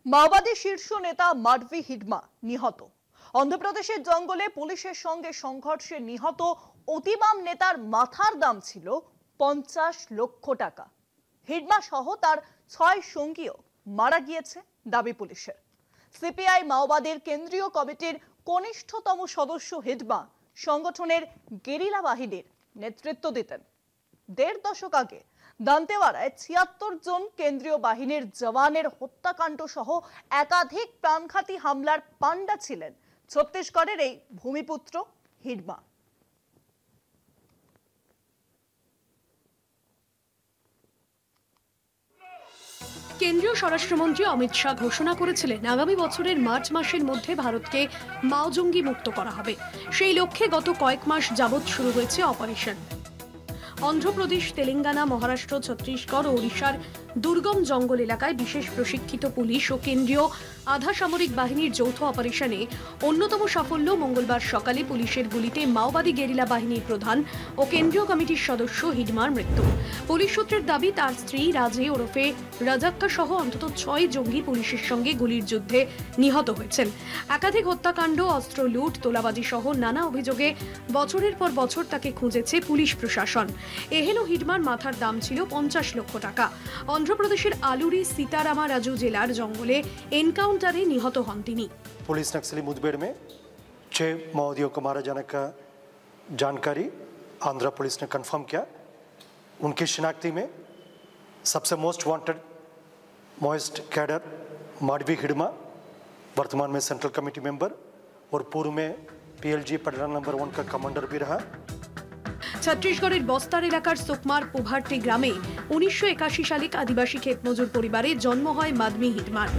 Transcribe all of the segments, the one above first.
মাওবাদী শীর্ষ নেতা মাডভি হিডমা নিহত। অন্ধ্রপ্রদেশের জঙ্গলে পুলিশের সঙ্গে সংঘর্ষে নিহত অতিবাম নেতার মাথার দাম ছিল 50 লক্ষ টাকা। হিডমা সহ তার 6 সঙ্গীও মারা গিয়েছে দাবি পুলিশের। সিপিআই মাওবাদীর কেন্দ্রীয় কমিটির কনিষ্ঠতম সদস্য হিডমা সংগঠনের গেরিলা বাহিনীর নেতৃত্ব দিতেন। 1.5 দশক আগে দান্তেওয়াড়ায় 76 জন কেন্দ্রীয় বাহিনীর জওয়ানের হত্যাকাণ্ড সহ একাধিক প্রাণঘাতী হামলার পান্ডা ছিলেন ছত্তিশগড়ের এই ভূমিপুত্র হিডমা। কেন্দ্রীয় স্বরাষ্ট্রমন্ত্রী অমিত শাহ ঘোষণা করেছিলেন আগামী বছরের মার্চ মাসের মধ্যে ভারতকে মাও জঙ্গি মুক্ত করা হবে। সেই লক্ষ্যে গত কয়েক মাস যাবৎ শুরু হয়েছে অপারেশন। অন্ধ্রপ্রদেশ, তেলেঙ্গানা, মহারাষ্ট্র, ছত্তিশগড় ও ওড়িশার দুর্গম জঙ্গল এলাকায় বিশেষ প্রশিক্ষিত পুলিশ ও কেন্দ্রীয় আধা সামরিক বাহিনীর যৌথ অপারেশনে অন্যতম সাফল্য মঙ্গলবার সকালে পুলিশের গুলিতে মাওবাদী গেরিলা বাহিনীর প্রধান ও কেন্দ্রীয় কমিটির সদস্য হিডমার মৃত্যু। পুলিশ সূত্রের দাবি, তার স্ত্রী রাজে ওরফে রাজাক্কা সহ অন্তত 6 জঙ্গি পুলিশের সঙ্গে গুলির যুদ্ধে নিহত হয়েছেন। একাধিক হত্যাকাণ্ড, অস্ত্র লুট, তোলাবাজি সহ নানা অভিযোগে বছরের পর বছর তাকে খুঁজেছে পুলিশ প্রশাসন। এহেন হিডমার মাথার দাম ছিল 50 লক্ষ টাকা। অন্ধ্রপ্রদেশের আলুরি সীতারামা রাজু জেলার জঙ্গলে এনকাউন্টারে নিহত হন তিনি। पुलिस नक्सली मुठभेड़ में 6 माओवादियों को मारा जाने का जानकारी आंध्र पुलिस ने कंफर्म किया। उनकी शिनाख्ती में सबसे most wanted most cadre Madvi Hidma, वर्तमान में सेंट्रल कमेटी मेंबर और पूर्व में पीएलजी पटना नंबर 1 का कमांडर भी रहा। ছত্তিশগড়ের বস্তার এলাকার সুকমার পোভার্টি গ্রামে 1981 সালে আদিবাসী ক্ষেতমজুর পরিবারে জন্ম হয় মাডভি হিডমার।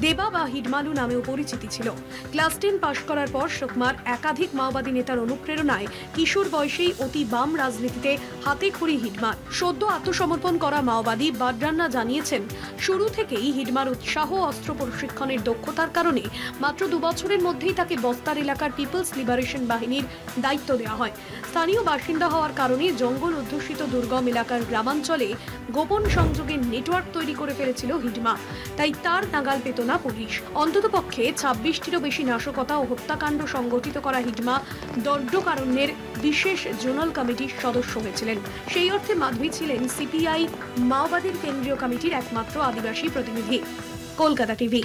দেবা বা হিডমালু নামেও পরিচিতি ছিল। ক্লাস 10 পাশ করার পর সুকমার একাধিক মাওবাদী নেতার অনুপ্রেরণায় কিশোর বয়সেই অতি বাম রাজনীতিতে হাতে খড়ি হিডমার। সদ্য আত্মসমর্পণ করা মাওবাদী বাডরান্না জানিয়েছেন, শুরু থেকেই হিডমার উৎসাহ, অস্ত্র প্রশিক্ষণের দক্ষতার কারণে মাত্র 2 বছরের মধ্যেই তাকে বস্তার এলাকার পিপলস লিবারেশন বাহিনীর দায়িত্ব দেওয়া হয়। স্থানীয় বাসিন্দা হওয়ার কারণে জঙ্গল অধ্যুষিত দুর্গম এলাকার গ্রামাঞ্চলে গোপন সংযোগের নেটওয়ার্ক তৈরি করে ফেলেছিল হিডমা। তাই তার নাগাল পেত না পুলিশ। অন্ততপক্ষে 26টিরও বেশি নাশকতা ও হত্যাকাণ্ড সংগঠিত করা হিডমা দণ্ডকারণ্যের বিশেষ জোনাল কমিটির সদস্য হয়েছিলেন। সেই অর্থে মাডভি ছিলেন সিপিআই মাওবাদীর কেন্দ্রীয় কমিটির একমাত্র আদিবাসী প্রতিনিধি। কলকাতা টিভি।